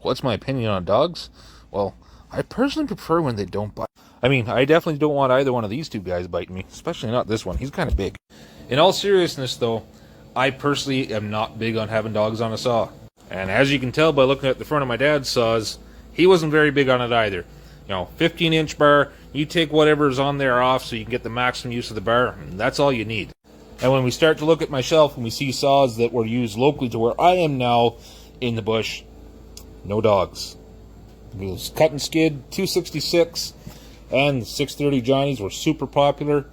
What's my opinion on dogs? Well, I personally prefer when they don't bite. I mean, I definitely don't want either one of these two guys biting me, especially not this one. He's kind of big. In all seriousness, though, I personally am not big on having dogs on a saw. And as you can tell by looking at the front of my dad's saws, he wasn't very big on it either. 15-inch bar, you take whatever's on there off so you can get the maximum use of the bar, and that's all you need. And when we start to look at my shelf and we see saws that were used locally to where I am now in the bush, no dogs. Those cut and skid 266 and the 630 Johnnies were super popular.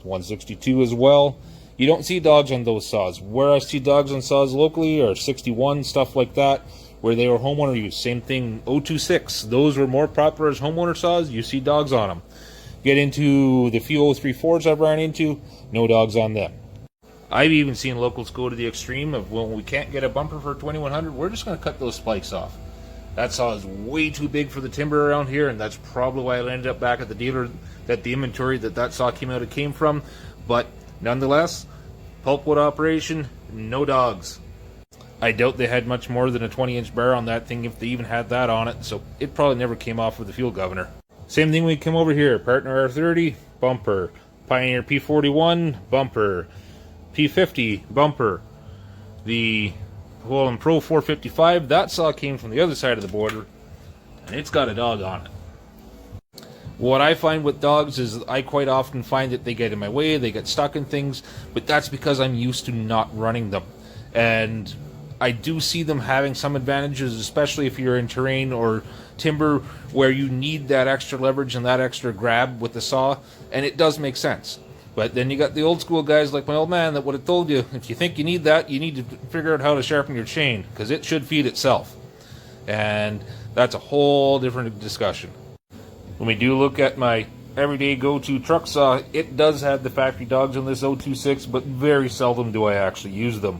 162 as well. You don't see dogs on those saws. Where I see dogs on saws locally are 61, stuff like that, where they were homeowner use. Same thing, 026. Those were more popular as homeowner saws. You see dogs on them. Get into the few 034s I've ran into, no dogs on them. I've even seen locals go to the extreme of when we can't get a bumper for 2100, we're just going to cut those spikes off. That saw is way too big for the timber around here, and that's probably why it ended up back at the dealer that the inventory that saw came from. But nonetheless, pulpwood operation, no dogs. I doubt they had much more than a 20-inch bar on that thing if they even had that on it, so it probably never came off with the fuel governor. Same thing when we come over here, Partner R30, bumper. Pioneer P41, bumper. P50, bumper. The Pro 455, that saw came from the other side of the border, and it's got a dog on it. What I find with dogs is I quite often find that they get in my way, they get stuck in things, but that's because I'm used to not running them. And I do see them having some advantages, especially if you're in terrain or timber where you need that extra leverage and that extra grab with the saw, and it does make sense. But then you got the old school guys like my old man that would have told you, if you think you need that, you need to figure out how to sharpen your chain, because it should feed itself. And that's a whole different discussion. When we do look at my everyday go-to truck saw, it does have the factory dogs on this 026, but very seldom do I actually use them.